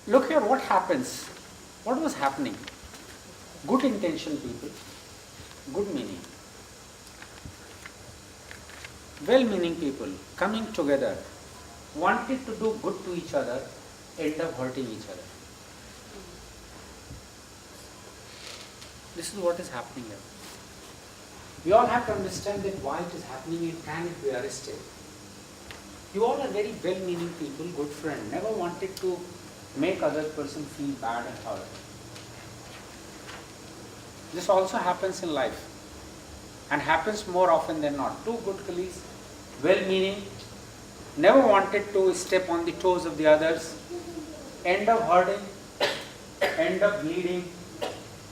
Look here, what happens? What was happening? Good intention people, good meaning, well-meaning people coming together, wanted to do good to each other, end up hurting each other. This is what is happening here. We all have to understand that why it is happening and can it be arrested. You all are very well-meaning people, good friend, never wanted to make other person feel bad and hurt. This also happens in life and happens more often than not. Two good colleagues, well-meaning, never wanted to step on the toes of the others, end up hurting, end up bleeding,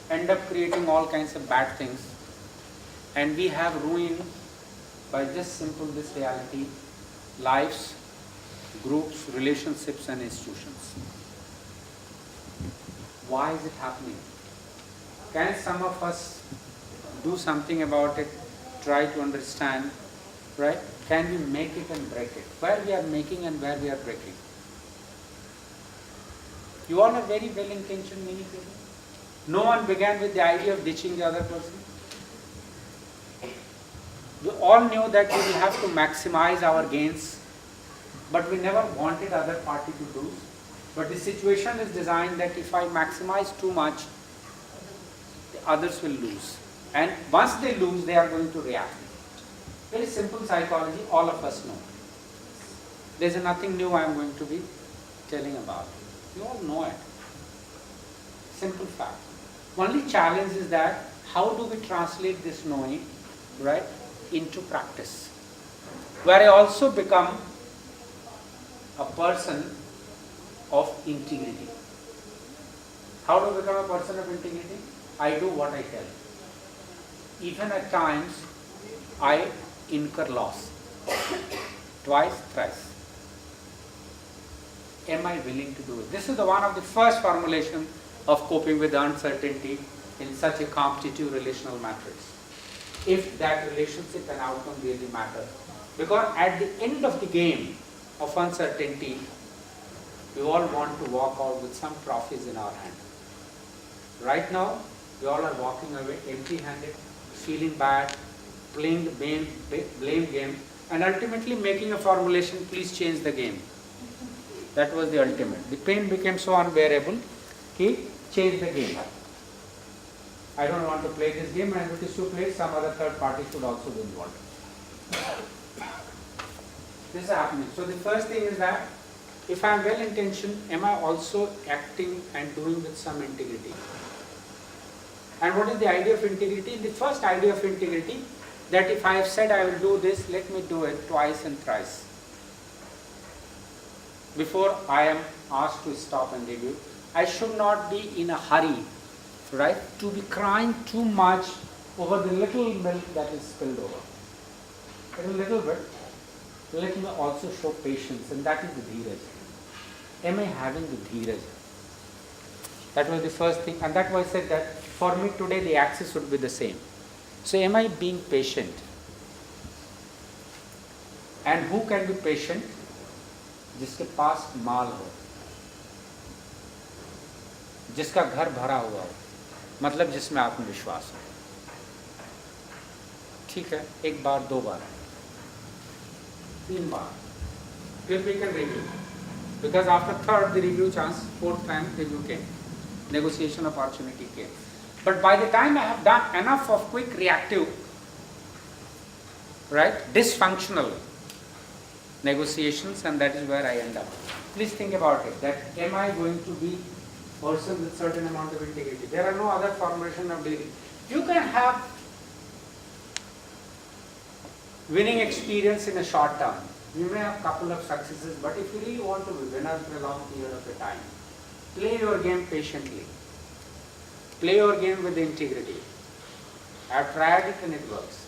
end up creating all kinds of bad things. And we have ruined, by just simple this reality, lives, groups, relationships and institutions. Why is it happening? Can some of us do something about it, try to understand, right? Can we make it and break it? Where we are making and where we are breaking. You all are very well-intentioned many people. No one began with the idea of ditching the other person. We all knew that we will have to maximize our gains, but we never wanted other party to lose. But the situation is designed that if I maximize too much, the others will lose. And once they lose, they are going to react. Very simple psychology, all of us know. There is nothing new I am going to be telling about. You all know it. Simple fact. Only challenge is that how do we translate this knowing, right, into practice, where I also become a person of integrity. How do I become a person of integrity? I do what I tell. Even at times, I incur loss. Twice, thrice. Am I willing to do it? This is the one of the first formulation of coping with uncertainty in such a competitive relational matrix. If that relationship and outcome really matter. Because at the end of the game of uncertainty, we all want to walk out with some trophies in our hand. Right now, we all are walking away empty-handed, feeling bad, playing the blame game, and ultimately making a formulation, please change the game. That was the ultimate. The pain became so unbearable, change the game. I don't want to play this game, and if it is to play, some other third party should also be involved. This is happening. So the first thing is that if I am well intentioned, am I also acting and doing with some integrity? And what is the idea of integrity? The first idea of integrity, that if I have said I will do this, let me do it twice and thrice. Before I am asked to stop and review, I should not be in a hurry, right, to be crying too much over the little milk that is spilled over. A little bit, let me also show patience, and that is the dheeraj. Am I having the dheeraj? That was the first thing, and that's why I said that for me today the axis would be the same. So am I being patient? And who can be patient? जिसके पास माल हो, जिसका घर भरा हुआ हो, मतलब जिसमें आत्मविश्वास हो. ठीक है, एक बार, दो बार, तीन बार, फिर we can review. Because after third the review chance, fourth time review came, negotiation opportunity came. But by the time I have done enough of quick reactive, right, dysfunctional negotiations, and that is where I end up. Please think about it, that am I going to be a person with certain amount of integrity? There are no other formulation of dealing. You can have winning experience in a short term. You may have a couple of successes, but if you really want to be winner for a long period of time, play your game patiently. Play your game with integrity. I have tried it and it works.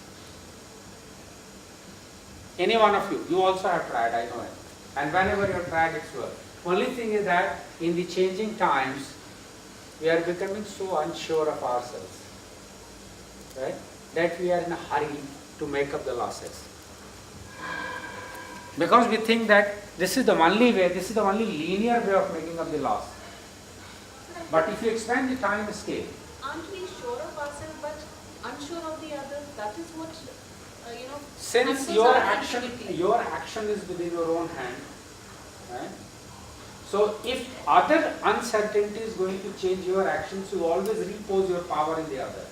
Any one of you also have tried, I know it. And whenever you have tried, it's worked. Only thing is that in the changing times, we are becoming so unsure of ourselves, right, that we are in a hurry to make up the losses. Because we think that this is the only way, this is the only linear way of making up the loss. But if you expand the time scale, aren't we sure of ourselves but unsure of the others? That is what since your action is within your own hand, right? So if other uncertainty is going to change your actions, you always repose your power in the other.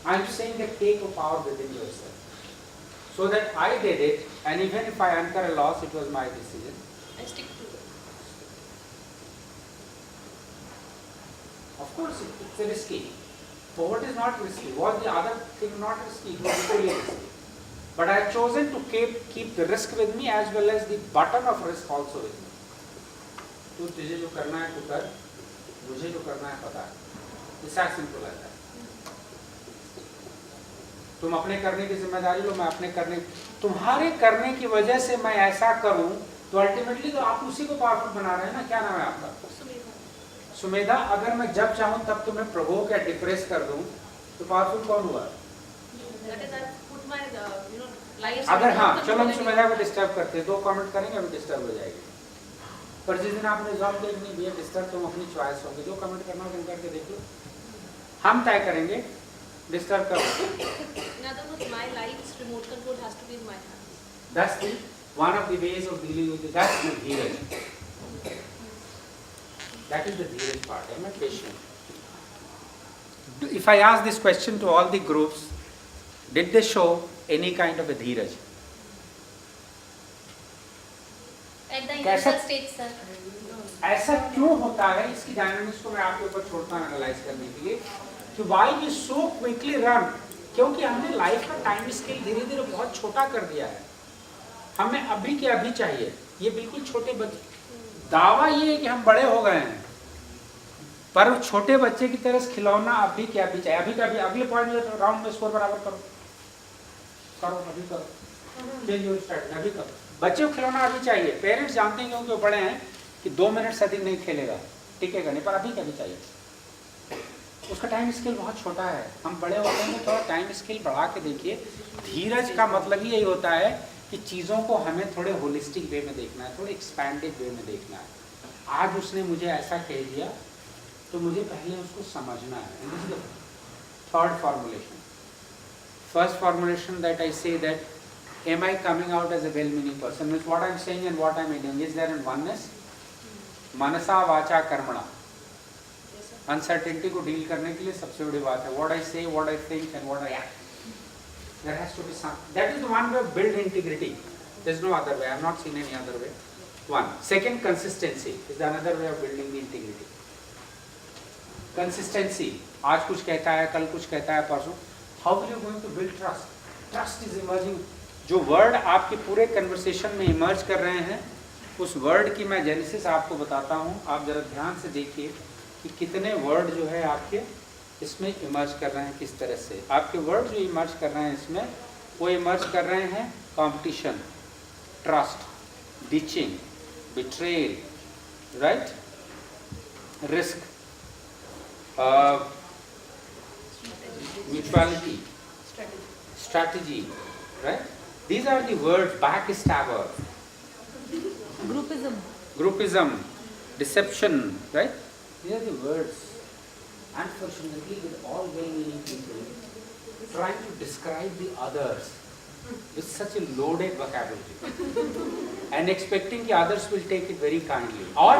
I am saying that take a power within yourself. So that I did it, and even if I incur a loss, it was my decision. I stick to it. Of course, it's risky. So what is not risky? Was the other thing not risky? It was equally risky. But I have chosen to keep the risk with me as well as the button of risk also with me. तो तुझे जो करना है तू कर, मुझे जो करना है पता है. It's as simple as that. तुम अपने करने की जिम्मेदारी लो, मैं अपने करने, तुम्हारे करने की वजह से मैं ऐसा करूं, तो अल्टीमेटली तो आप उसी को पावरफुल बना रहे हैं ना. क्या नाम है आपका? सुमेधा. अगर मैं जब चाहूं तब तुम्हें प्रोवोक या डिप्रेस कर दूं, तो पावरफुल कौन हुआ? अगर हाँ, चलो हम सुमेधा को डिस्टर्ब करते हैं, 2 कमेंट करेंगे अभी डिस्टर्ब हो जाएगी. पर जिस दिन आपने जॉब देखनी भी है डिस्टर्ब, तुम अपनी चॉइस होगी. 2 कमेंट करना तुम करके देख लो, हम तय करेंगे डिस्टर्ब करो. In other words, my life's remote control has to be in my hands. That's the one of the ways of dealing with it. That's the dheeraj. That is the dheeraj part. Am I patient? If I ask this question to all the groups, did they show any kind of a dheeraj? At the initial stage, sir. ऐसा क्यों होता है? इसकी dynamics को मैं आपके ऊपर छोड़ता हूँ एनालाइज करने के लिए कि why we so quickly run. क्योंकि हमने लाइफ का टाइम स्केल धीरे धीरे बहुत छोटा कर दिया है. हमें अभी के अभी चाहिए. ये बिल्कुल छोटे बच्चे, दावा ये है कि हम बड़े हो गए हैं, पर छोटे बच्चे की तरह खिलौना अभी के अभी चाहिए. अभी का अभी, अगले पॉइंट राउंड में स्कोर बराबर करो, अभी करो, चेंज योर स्ट्रेटजी, अभी करो. बच्चे को खिलौना अभी चाहिए. पेरेंट्स जानते हैं क्योंकि वो बड़े हैं कि 2 मिनट से अधिक नहीं खेलेगा, टिकेगा नहीं, पर अभी कभी चाहिए. उसका टाइम स्केल बहुत छोटा है. हम बड़े होते हैं थोड़ा टाइम स्केल बढ़ा के देखिए. धीरज का मतलब यही होता है कि चीज़ों को हमें थोड़े होलिस्टिक वे में देखना है, थोड़े एक्सपैंडेड वे में देखना है. आज उसने मुझे ऐसा कह दिया तो मुझे पहले उसको समझना है. Third formulation. First formulation that I say that am I coming out as a well-meaning person? Means what I am saying and what I am doing, is there in oneness? मनसा वाचा कर्मणा. अनसर्टेनिटी को deal करने के लिए सबसे बड़ी बात है what I say, what I think and what I act. There has to be some. That is the one way of build integrity. There is no other way. I have not seen any other way. One. Second, consistency is the another way of building the integrity. Consistency. आज कुछ कहता है, कल कुछ कहता है, परसों. How are you going to build trust? Trust is emerging. जो वर्ड आपके पूरे कन्वर्सेशन में इमर्ज कर रहे हैं, उस वर्ड की मैं जेनेसिस आपको बताता हूँ. आप जरा ध्यान से देखिए कि कितने वर्ड जो है आपके इसमें इमर्ज कर रहे हैं. किस तरह से आपके वर्ड जो इमर्ज कर रहे हैं इसमें, वो इमर्ज कर रहे हैं competition, trust, ditching, betrayal, right, risk, mutuality, strategy, right. These are the words. Backstabber, groupism, deception, right? These are the words. Unfortunately, with all well-meaning people trying to describe the others with such a loaded vocabulary and expecting कि others will take it very kindly. और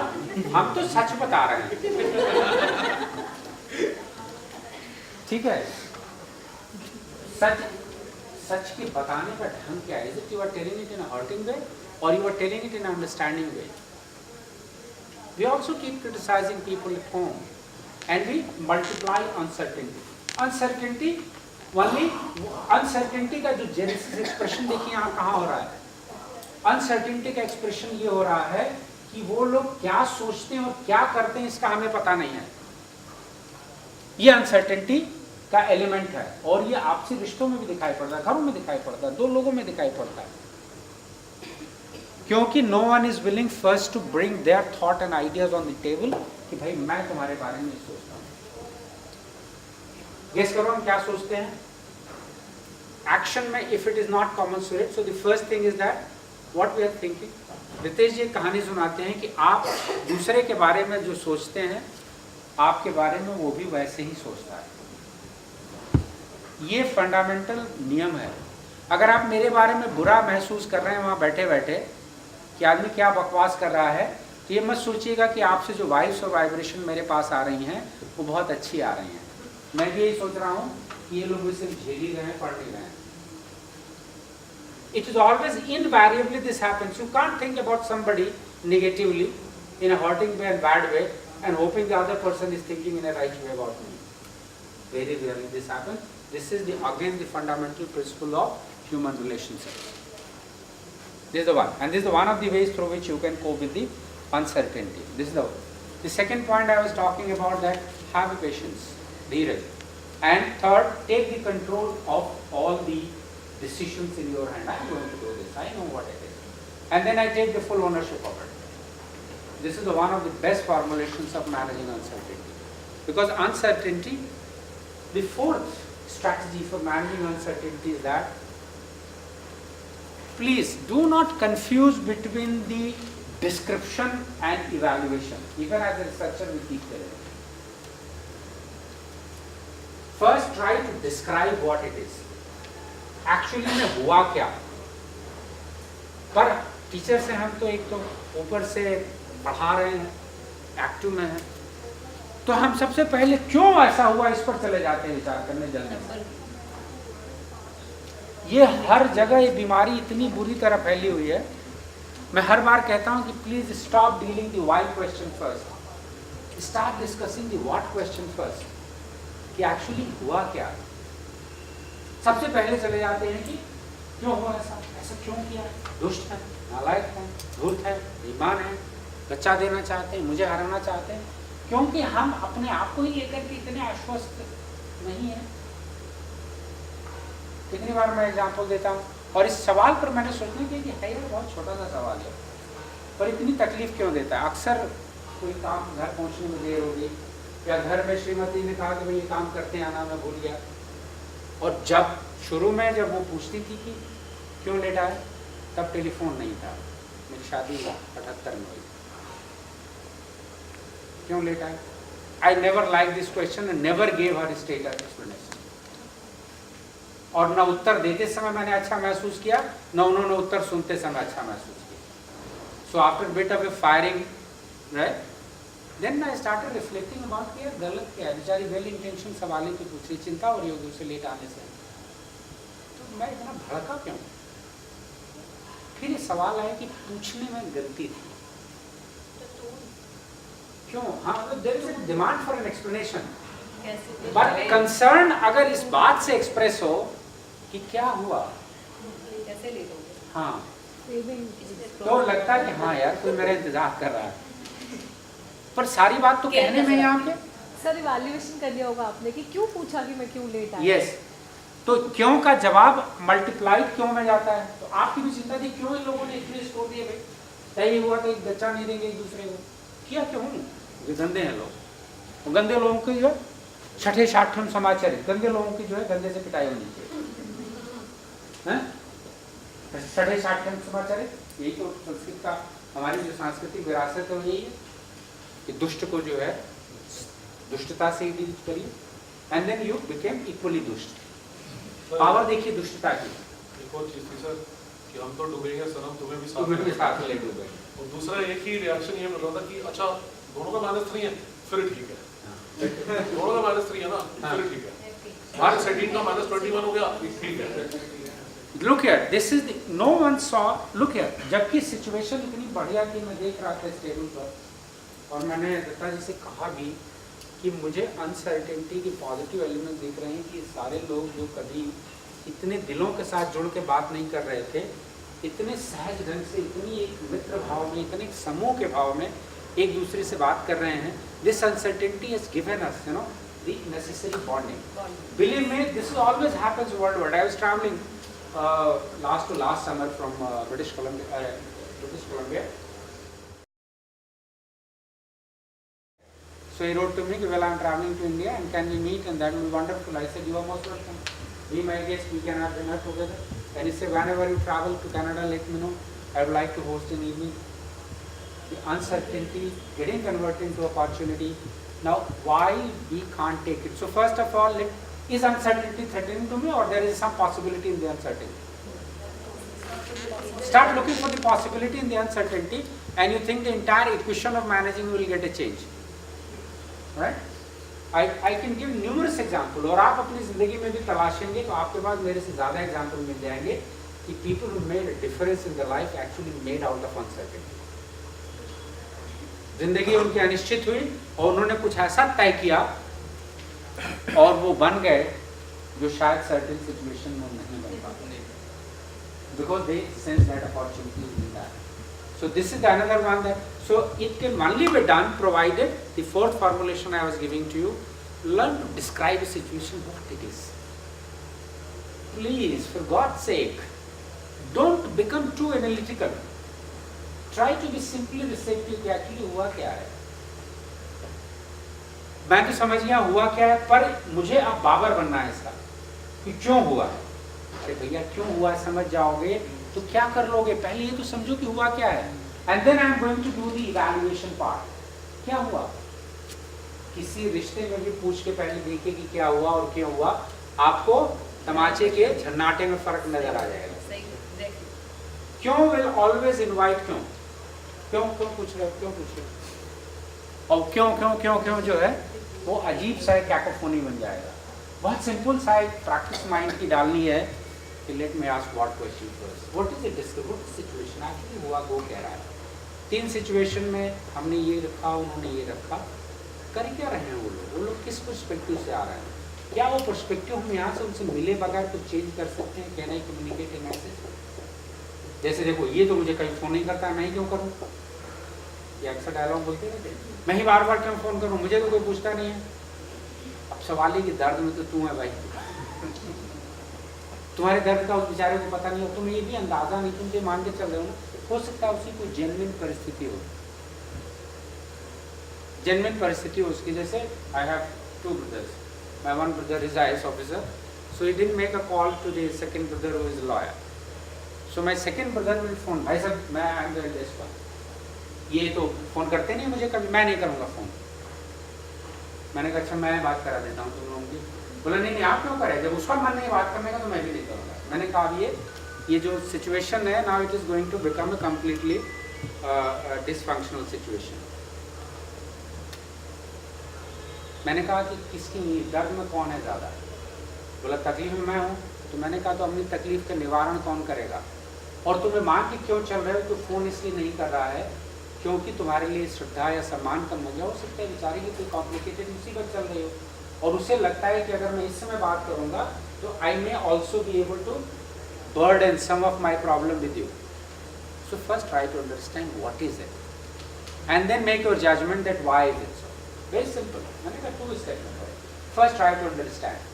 हम तो सच बता रहे हैं. ठीक है. सच के बताने का ढंग क्या है? Is it you are telling it in a hurting way or you are telling it in an understanding way? We also keep criticizing people at home and we multiply uncertainty. Uncertainty का जो genesis expression देखिए यहाँ कहाँ हो रहा है. Uncertainty का expression ये हो रहा है कि वो लोग क्या सोचते हैं और क्या करते हैं इसका हमें पता नहीं है. ये अनसर्टेनिटी का एलिमेंट है और ये आपसी रिश्तों में भी दिखाई पड़ता है, घरों में दिखाई पड़ता है, 2 लोगों में दिखाई पड़ता है. क्योंकि no one is willing first to bring their thought and ideas on the table कि भाई मैं तुम्हारे बारे में सोचता हूँ. गेस करो हम क्या सोचते हैं एक्शन में. If it is not commensurate, so the first thing is that what we are thinking. Ritesh ji कहानी सुनाते हैं कि आप दूसरे के बारे में जो सोचते हैं आपके बारे में वो भी वैसे ही सोचता है। ये फंडामेंटल नियम है। अगर आप मेरे बारे में बुरा महसूस कर रहे हैं वहाँ बैठे बैठे कि आदमी क्या बकवास कर रहा है, तो ये मत सोचिएगा कि आपसे जो वाइब्स और वाइब्रेशन मेरे पास आ रही हैं वो बहुत अच्छी आ रही हैं। मैं भी यही सोच रहा हूँ कि ये लोग सिर्फ झेल ही रहे हैं, पढ़ नहीं रहे हैं। It is always invariably this happens. You can't think about somebody negatively in a hurting way and bad way and hoping the other person is thinking in a right way about me. Very rarely this happens. This is again the fundamental principle of human relationships. This is the one, and this is the one of the ways through which you can cope with the uncertainty. This is the second point I was talking about, that have patience, dheeraj. And third, take the control of all the decisions in your hand. I am going to do this. I know what it is, and then I take the full ownership of it. This is the one of the best formulations of managing uncertainty, because uncertainty, the fourth strategy for managing uncertainty is that please do not confuse between the description and evaluation. Even as a researcher, we keep telling it. First, try to describe what it is. Actually में हुआ क्या? पर teacher से हम तो एक तो ऊपर से पढ़ा रहे हैं, एक्टिव में हैं, तो हम सबसे पहले क्यों ऐसा हुआ इस पर चले जाते हैं विचार करने, जल्दी से। ये हर जगह ये बीमारी इतनी बुरी तरह फैली हुई है। मैं हर बार कहता हूं कि please stop dealing the why question first, start discussing the what question first, कि एक्चुअली हुआ क्या। सबसे पहले चले जाते हैं कि क्यों हुआ ऐसा, ऐसा क्यों किया, दुष्ट है, नालायक है, धूर्त है, बेईमान है, बच्चा देना चाहते हैं, मुझे हराना चाहते हैं, क्योंकि हम अपने आप को ही लेकर के इतने आश्वस्त नहीं है। कितनी बार मैं एग्जाम्पल देता हूँ, और इस सवाल पर मैंने सोचने की कि है यार बहुत छोटा सा सवाल है, पर इतनी तकलीफ क्यों देता है। अक्सर कोई काम घर पहुँचने में देर होगी, या घर में श्रीमती ने कहा कि भाई ये काम करते आना, मैं भूल गया। और जब शुरू में जब वो पूछती थी कि क्यों लेट आए, तब टेलीफोन नहीं था, मेरी शादी 78 में हुई, क्यों लेट आए। I never like this question and never gave her status explanation. और न उत्तर देते समय मैंने अच्छा महसूस किया, न उन्होंने उत्तर सुनते समय अच्छा महसूस किया। So after bit of a firing, right, then I started reflecting about कि यार गलत क्या है। बेचारी वेल इंटेंशन सवाल ही तो पूछ रही, चिंता हो रही होगी उसे लेट आने से, तो मैं इतना भड़का क्यों। फिर ये सवाल आया कि पूछने में गलती थी क्यों। हाँ, मतलब there is a demand for an explanation, but concern अगर इस बात से एक्सप्रेस हो कि क्या हुआ, कैसे लेट हो गए, हाँ, तो लगता है कि हाँ यार कोई मेरा इंतजार कर रहा है। पर सारी बात तो कहने में यहाँ पे सर इवैल्यूएशन कर लिया होगा आपने कि क्यों पूछा कि मैं क्यों लेट आया। यस, तो क्यों का जवाब मल्टीप्लाइड क्यों में जाता है। तो आपकी भी चिंता थी क्यों इन लोगों ने इतने स्कोर दिए, भाई तय हुआ तो एक बच्चा नहीं देंगे एक दूसरे को, किया क्यों। ये गंदे हैं लोग, तो गंदे लोगों की जो है छठे साठम समाचार, गंदे लोगों की जो है गंदे से पिटाई होनी चाहिए। छठे साठम समाचार, यही तो संस्कृत का, हमारी जो सांस्कृतिक विरासत है वो यही है कि दुष्ट को जो है दुष्टता से ही डील करिए, and then you became equally दुष्ट। पावर देखिए दुष्टता की। एक और चीज थी सर कि हम तो डूबेंगे सनम, तुम्हें भी साथ ले डूबे। और दूसरा एक ही रिएक्शन ये मिल रहा था कि अच्छा दोनों का -3 है, फिर ठीक है। दोनों का -3 है ना, फिर ठीक है। हमारे सेटिंग का -21 हो गया, ठीक है। Look here, this is the, no one saw, look here, जबकि सिचुएशन इतनी बढ़िया थी, मैं देख रहा था इस टेबल पर, और मैंने दत्ता जी से कहा भी कि मुझे अनसर्टेनिटी की पॉजिटिव एलिमेंट दिख रहे हैं कि सारे लोग जो कभी इतने दिलों के साथ जुड़ के बात नहीं कर रहे थे, इतने सहज ढंग से, इतनी एक मित्र भाव में, इतने समूह के भाव में एक दूसरे से बात कर रहे हैं। This uncertainty has given us, you know, the necessary bonding. Believe me, this always happens world wide. I was travelling last to last summer from British Columbia. So he wrote to me, well, I'm traveling to India and can we meet, and that will be wonderful. I said, you are most welcome. Be my guest, we can have dinner together. And he said, whenever you travel to Canada, let me know. I would like to host an evening. The uncertainty getting converted into opportunity, Now, why we can't take it? So first of all, is uncertainty threatening to me, or there is some possibility in the uncertainty? Start looking for the possibility in the uncertainty, and you think the entire equation of managing will get a change, right? I can give numerous example, और आप अपनी जिंदगी में भी तलाशेंगे तो आपके पास मेरे से ज़्यादा एग्जाम्पल मिल जाएंगे कि people who made a difference in their life actually made out of uncertainty. जिंदगी उनकी अनिश्चित हुई और उन्होंने कुछ ऐसा तय किया और वो बन गए जो शायद certain situation में नहीं बन पाते, because they sense that opportunity in that. So this is another one that, so it can only be done provided the fourth formulation I was giving to you, learn to describe a situation what it is. Please, for God's sake, don't become too analytical. Try to be simply receptive कि actually हुआ क्या है. मैं तो समझ गया हुआ क्या है, पर मुझे अब बाबर बनना है इसका कि क्यों हुआ है. अरे भैया क्यों हुआ समझ जाओगे तो क्या कर लोगे, पहले ये तो समझो कि हुआ क्या है. And then I am going to do the evaluation part. क्या हुआ, किसी रिश्ते में भी पूछ के पहले देखिए कि क्या हुआ और क्यों हुआ, आपको तमाचे के झन्नाटे में फर्क नजर आ जाएगा. क्यों विल ऑलवेज इनवाइट क्यों क्यों क्यों पूछ रहे हो, क्यों पूछ रहे हो, और क्यों क्यों क्यों क्यों जो है वो अजीब सा कैकोफोनी बन जाएगा. बहुत सिंपल सा एक प्रैक्टिस माइंड की डालनी है कि let me ask what question first, what is the situation actually हुआ, वो कह रहा है. 3 सिचुएशन में हमने ये रखा, उन्होंने ये रखा, कर क्या रहे हैं वो लोग किस पर्सपेक्टिव से आ रहे हैं, क्या वो पर्सपेक्टिव हम यहाँ से उनसे मिले बगैर कुछ चेंज कर सकते हैं, can I communicate A message. जैसे देखो ये तो मुझे कहीं फ़ोन नहीं करता, मैं ही क्यों करूँ, ये अक्सर डायलॉग बोलते रहते हैं, मैं ही बार बार क्यों फ़ोन करूँ, मुझे तो कोई पूछता नहीं है. अब सवाल ही कि दर्द में तो तू है भाई, तुम्हारे दर्द का उस बेचारे को पता नहीं हो, तुम्हें ये भी अंदाजा नहीं, तुम ये मान के चल रहे हो सकता है उसी कोई जेन्युइन परिस्थिति हो, जेन्युइन परिस्थिति हो उसकी. जैसे I have 2 brothers, my one brother is IAS officer, so he didn't make a call to the second brother who is a lawyer. So my second brother will phone, भाई साहब मैं I am the eldest one, ये तो phone करते नहीं मुझे कभी, मैं नहीं करूँगा फ़ोन. मैंने कहा अच्छा मैं बात करा देता हूँ तुम लोगों की. बोला नहीं नहीं आप क्यों करें, जब उसका मन नहीं बात करने का तो मैं भी नहीं करूँगा. मैंने कहा ये जो सिचुएशन है now it is going to become a completely dysfunctional situation. मैंने कहा कि किसकी दर्द में कौन है ज़्यादा, बोला तकलीफ में मैं हूँ. तो मैंने कहा तो अपनी तकलीफ का निवारण कौन करेगा, और तुम्हें मान के क्यों चल रहे हो, तो फ़ोन इसलिए नहीं कर रहा है क्योंकि तुम्हारे लिए श्रद्धा या सम्मान कम हो गया. हो सकता है बेचारे की कोई कॉम्प्लिकेटेड मुसीबत चल रही हो और उसे लगता है कि अगर मैं इस समय बात करूँगा तो I may also be able to burden some of my problem with you. So first try to understand what is it, and then make your judgment that why is it so. Very simple. मैंने कहा 2 steps में करो. First try to understand.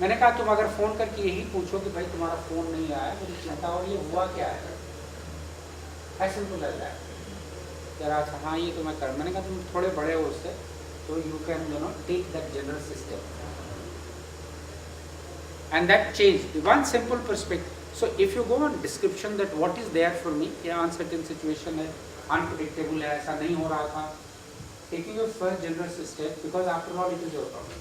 मैंने कहा तुम अगर phone करके यही पूछो कि भाई तुम्हारा फ़ोन नहीं आया, मुझे चिंता और ये हुआ क्या है, ऐसे सिंपल लग रहा है. जरा अच्छा हाँ ये तो मैं कर, मैंने कहा तुम थोड़े बड़े हो उससे, तो you can take that general system. And that changed the one simple perspective. So if you go on description that what is there for me, ये uncertain situation है, unpredictable है, ऐसा नहीं हो रहा था, taking your first generous step, because after all it is your problem.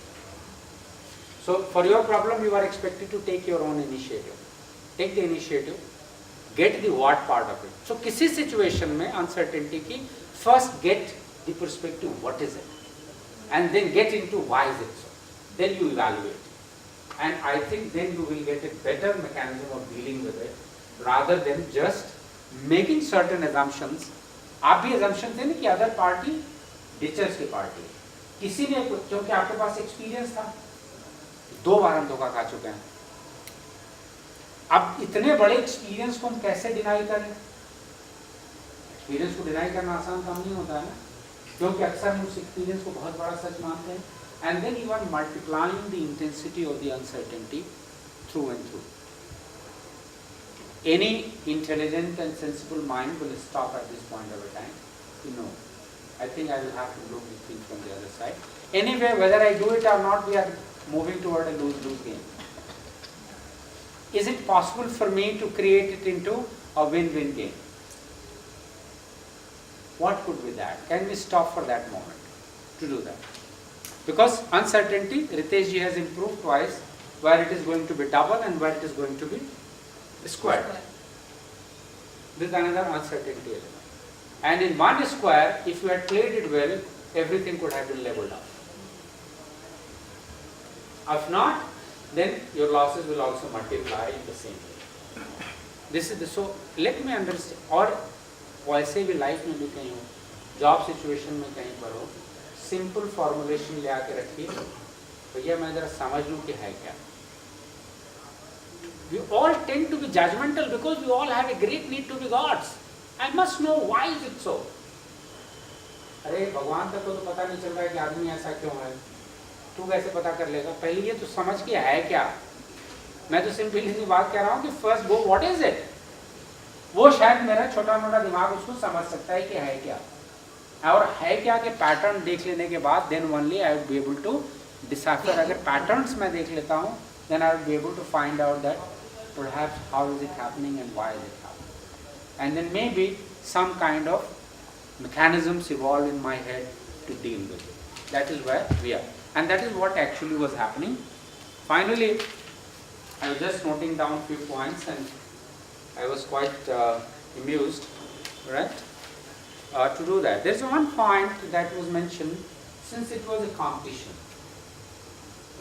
So for your problem you are expected to take your own initiative. Take the initiative, get the what part of it. So किसी situation में uncertainty की first get the perspective what is it, and then get into why is it so. Then you evaluate. And I think then you will get a better mechanism of dealing with it, rather than just making certain assumptions. आप भी assumptions दें कि other party ditches की party, किसी ने क्योंकि आपके पास experience था, 2 बार हम धोखा खा चुके हैं. अब इतने बड़े experience को हम कैसे deny करें? Experience को deny करना आसान काम नहीं होता है ना, क्योंकि अक्सर हम उस experience को बहुत बड़ा सच मानते हैं. And then you are multiplying the intensity of the uncertainty through and through. Any intelligent and sensible mind will stop at this point of a time. I think I will have to look at things from the other side. Anyway, whether I do it or not, we are moving toward a lose-lose game. Is it possible for me to create it into a win-win game? What could be that? Can we stop for that moment? to do that. Because uncertainty, Ritesh ji has improved twice, where it is going to be double and where it is going to be square. This is another uncertainty element. And in one square, if you had played it well, everything could have been leveled out. If not, then your losses will also multiply in the same way. This is the, so let me understand, और वैसे भी life में भी कहीं हो, job situation में कहीं पर हो, सिंपल फॉर्मुलेशन ले आके रखिए, भैया मैं जरा समझ लूँ कि है क्या. We all tend to be judgmental because we all have a great need to be gods. I must know why is it so. अरे भगवान तक को तो पता नहीं चल रहा है कि आदमी ऐसा क्यों है. तू कैसे पता कर लेगा? पहले ये तो समझ के है क्या. मैं तो सिंपली बात कह रहा हूँ कि first go what is it. वो शायद मेरा छोटा मोटा दिमाग उसको समझ सकता है कि है क्या, और है क्या के पैटर्न देख लेने के बाद then only I would be able to decipher. अगर पैटर्न्स मैं देख लेता हूँ then I would be able to find out that perhaps how is it happening and why is it happening, and then maybe some kind of mechanisms evolve in my head to deal with it. That is where we are, and that is what actually was happening. Finally, I was just noting down few points and I was quite amused, right, to do that. There is one point that was mentioned, since it was a competition,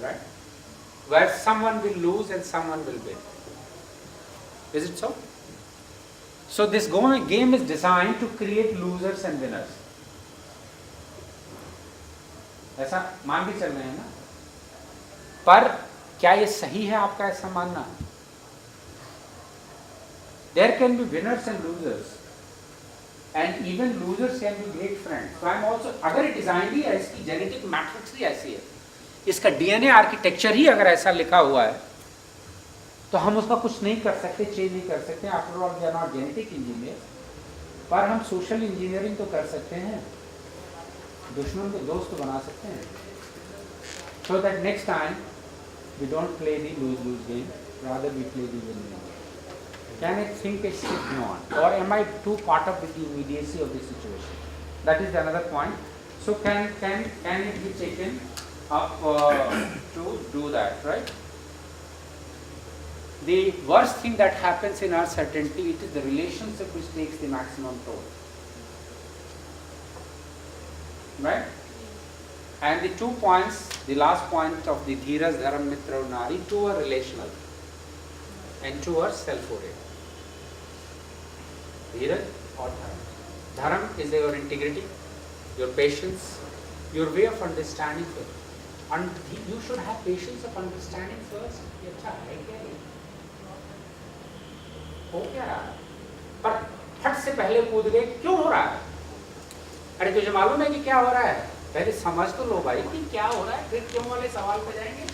right, where someone will lose and someone will win. Is it so? So this game is designed to create losers and winners. ऐसा मान भी चल रहे हैं ना, पर क्या ये सही है आपका ऐसा मानना? There can be winners and losers, and even losers can be great friends. So I am also, अगर डिजाइन ही है, इसकी जेनेटिक मैट्रिक्स ही ऐसी है, इसका डीएनए आर्किटेक्चर ही अगर ऐसा लिखा हुआ है, तो हम उसका कुछ नहीं कर सकते, चेंज नहीं कर सकते. After all we are not genetic engineer, पर हम सोशल इंजीनियरिंग तो कर सकते हैं, दुश्मन को दोस्त बना सकते हैं, so that next time we don't play the lose lose game, rather we play the win game. Can I think a step beyond, or am I too caught up with the immediacy of the situation? That is another point. So can it be taken up to do that, right? The worst thing that happens in uncertainty, it is the relationship which takes the maximum toll, right? And the 2 points, the last point of the Dhiras, Dharam, Mitra, Nari, 2 are relational and 2 are self-oriented. Dhiraj or Dharam. Dharam is your integrity, your patience, your way of understanding first. And you should have patience of understanding first. अच्छा है क्या ये? हो क्या रहा है? पर फट से पहले कूद गए, क्यों हो रहा है? अरे तुझे मालूम है कि क्या हो रहा है? पहले समझ तो लो भाई कि क्या हो रहा है, फिर क्यों वाले सवाल पे जाएंगे.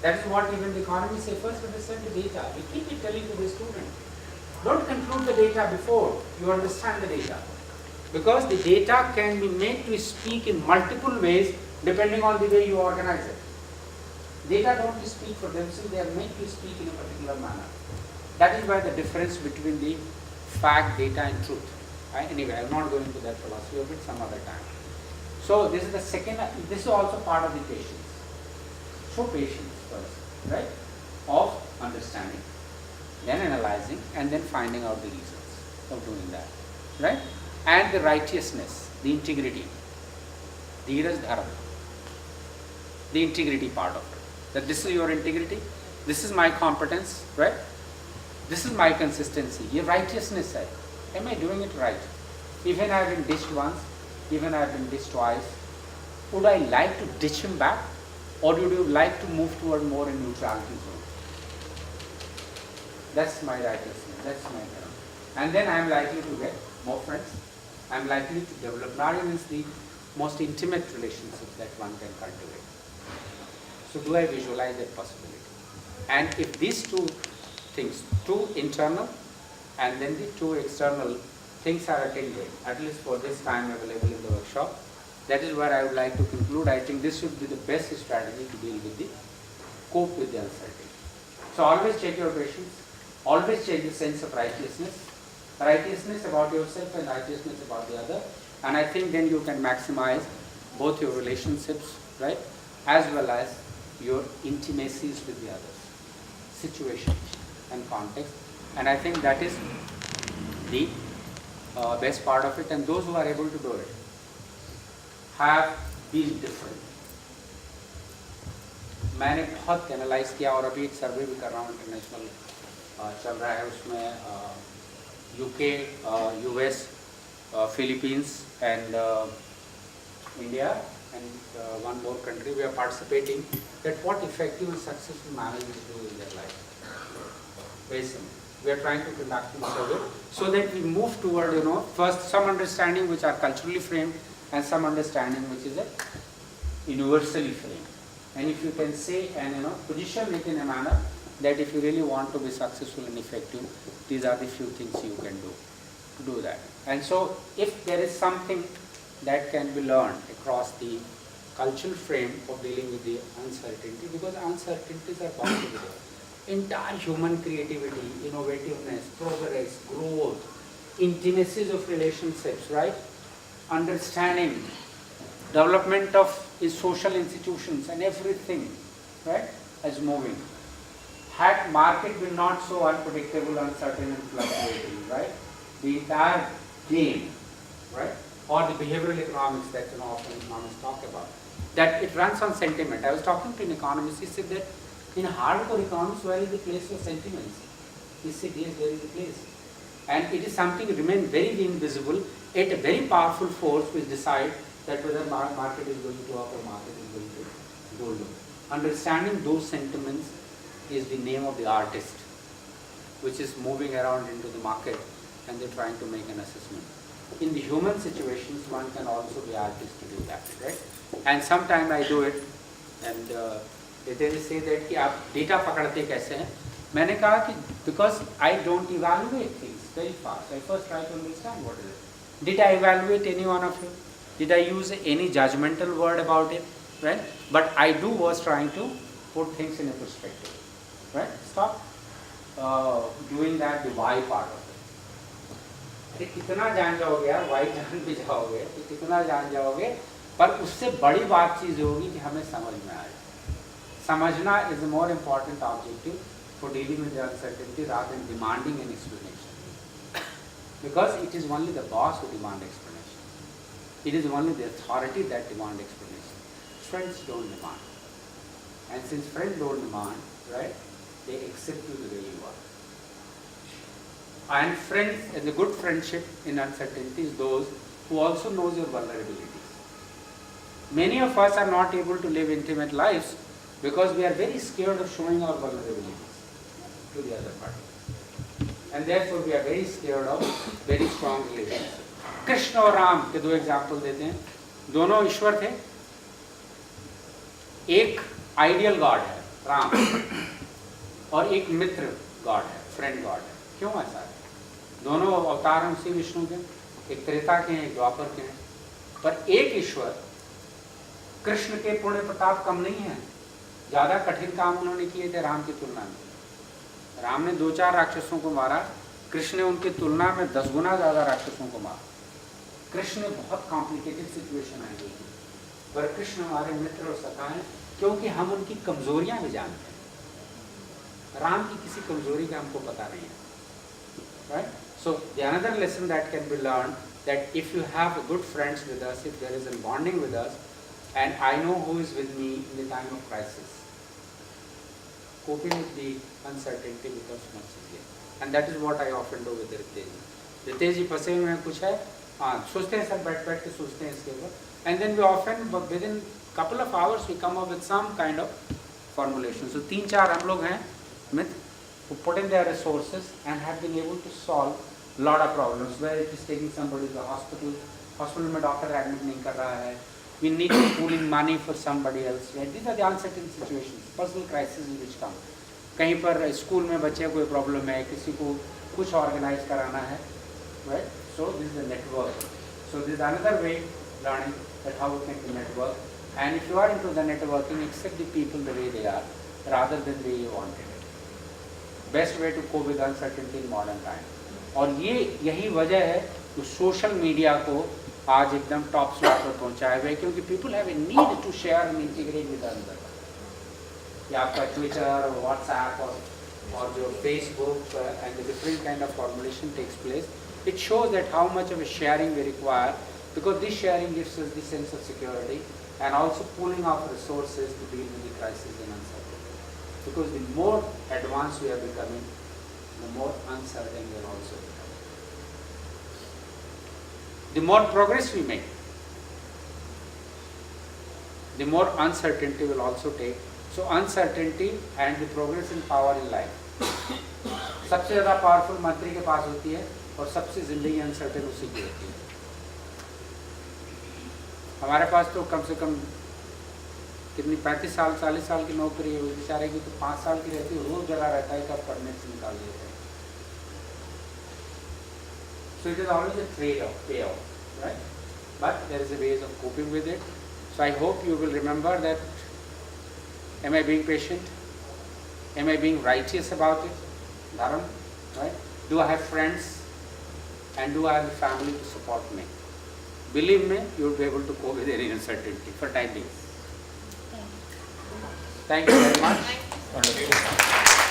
That is what even the economists say, first understand the data. We keep it telling to the student. Don't conclude the data before you understand the data. Because the data can be made to speak in multiple ways depending on the way you organize it. Data don't speak for themselves, they are made to speak in a particular manner. That is why the difference between the fact, data and truth. Anyway, I am not going into that philosophy of it some other time. So this is the second, this is also part of the patience. Show patience first, right? Of understanding, then analyzing, and then finding out the reasons of doing that, right? And the righteousness, the integrity, Dhiraj Dharam, the integrity part of it. That this is your integrity, this is my competence, right? This is my consistency. Your righteousness है. Am I doing it right? Even I have been ditched once, even I have been ditched twice. Would I like to ditch him back? Or would you like to move toward more a neutrality zone? That's my righteousness, that's my dharma. And then I am likely to get more friends. I am likely to develop not even the most intimate relationships that one can cultivate. So do I visualize that possibility? And if these two things, two internal and then the two external things are attended, at least for this time available in the workshop, that is where I would like to conclude. I think this should be the best strategy to deal with the, cope with the uncertainty. So always check your patience, always check the sense of righteousness about yourself and righteousness about the other, and I think then you can maximize both your relationships, right, as well as your intimacies with the others, situation and context. And I think that is the best part of it, and those who are able to do it have been different. मैंने बहुत analyse किया और अभी एक सर्वे भी कर रहा हूँ इंटरनेशनल चल रहा है, उसमें UK, US, Philippines and India and one more country we are participating, that what effective and successful managers do in their life. Very simple. We are trying to conduct a survey so that we move toward, first some understanding which are culturally framed and some understanding which is a universally framed. And if you can say and position it in a manner that if you really want to be successful and effective, these are the few things you can do to do that. And so if there is something that can be learned across the cultural frame of dealing with the uncertainty, because uncertainties are bound to be there. Entire human creativity, innovativeness, progress, growth, intimacies of relationships, right? Understanding, development of social institutions and everything, right, is moving. Had market been not so unpredictable, uncertain and fluctuating, right? The entire game, right? Or the behavioral economics that often economists talk about, that it runs on sentiment. I was talking to an economist, he said that in hardcore economics, where is the place for sentiments? He said, yes, there is a place. And it is something that remains very invisible, yet a very powerful force which decides that whether market is going to up or market is going to go low. Understanding those sentiments is the name of the artist, which is moving around into the market and they're trying to make an assessment. In the human situations, one can also be artist to do that, right? And sometimes I do it, and they will say that कि आप data पकड़ते कैसे हैं? मैंने कहा कि because I don't evaluate things very fast. I first try to understand what is it. Did I evaluate any one of you? Did I use any judgmental word about it? Right? But I was trying to put things in a perspective. Right? Stop doing that, the why part of it. अरे कितना जान जाओगे यार, Y जान भी जाओगे तो कितना जान जाओगे, पर उससे बड़ी बात चीज़ होगी कि हमें समझ में आए. समझना is a more important objective for dealing with the uncertainty rather than demanding an explanation. Because it is only the boss who demands explanation. It is only the authority that demands explanation. Friends don't demand. And since friends don't demand, right, they accept you the way you are. And friends, and the good friendship in uncertainty is those who also knows your vulnerabilities. Many of us are not able to live intimate lives because we are very scared of showing our vulnerabilities to the other party. And therefore we are very scared of very strong relationships. Krishna और राम के दो example देते हैं. दोनों ईश्वर थे. एक ideal God है राम और एक मित्र गॉड है, फ्रेंड गॉड है. क्यों ऐसा है? दोनों अवतार हैं उसी विष्णु के, एक त्रेता के हैं, एक द्वापर के हैं. पर एक ईश्वर कृष्ण के पुण्य प्रताप कम नहीं है. ज़्यादा कठिन काम उन्होंने किए थे राम की तुलना में. राम ने 2-4 राक्षसों को मारा, कृष्ण ने उनकी तुलना में 10 गुना ज़्यादा राक्षसों को मारा. कृष्ण ने बहुत कॉम्प्लिकेटेड सिचुएशन हैंडल की, पर कृष्ण हमारे मित्र और सखा हैं क्योंकि हम उनकी कमजोरियां भी जानते हैं. राम की किसी कमजोरी का हमको पता नहीं है. Right? So the another lesson that can be learned, that if you have good friends with us, if there is a bonding with us, and I know who is with me in the time of crisis, coping with the uncertainty becomes much easier. And that is what I often do with Ritesh. Ritesh ji फंसे हुए हैं कुछ है, हाँ सोचते हैं सब बैठ के सोचते हैं इसके ऊपर, and then we often within couple of hours we come up with some kind of formulation. So 3-4 हम लोग हैं मित्र who put in their resources and have been able to solve lot of problems, where it is taking somebody to the hospital में doctor admit नहीं कर रहा है, we need to pool in money for somebody else, right? These are the uncertain situations, personal crises which come. कहीं पर school में बच्चे कोई प्रॉब्लम है, किसी को कुछ ऑर्गेनाइज कराना है, right? So this is the network. So this is another way learning that how we can network. And if you are into the networking, accept the people the way they are rather than the way you wanted it. Best way to cope with uncertainty in modern time. और यही वजह है जो social media को आज एकदम top slot पर पहुंचाए हुए, क्योंकि people have a need to share and integrate with other. या आपका ट्विटर और व्हाट्सएप और जो Facebook and the different kind of formulation takes place, it shows that how much of a sharing we require, because this sharing gives us the sense of security and also pooling of resources to deal with the crisis and uncertainty. Because the more advanced we are becoming, the more uncertain we are also becoming. The more progress we make, the more uncertainty will also take. So uncertainty and the progress in power in life. सबसे ज़्यादा powerful मंत्री के पास होती है और सबसे ज़िंदगी uncertain उसी की होती है। हमारे पास तो कम से कम कितनी 35 साल 40 साल की नौकरी है, उस बेचारे की तो 5 साल की रहती है, रोज जगह रहता है कब पढ़ने से निकाल देते हैं। So it is always a trade-off, payoff, right? But there is a ways of coping with it. So I hope you will remember that, am I being patient? Am I being righteous about it? Dharam, right? Do I have friends? And do I have a family to support me? Believe me, you will be able to cope with any uncertainty for time being. Thank you very much. Thank you.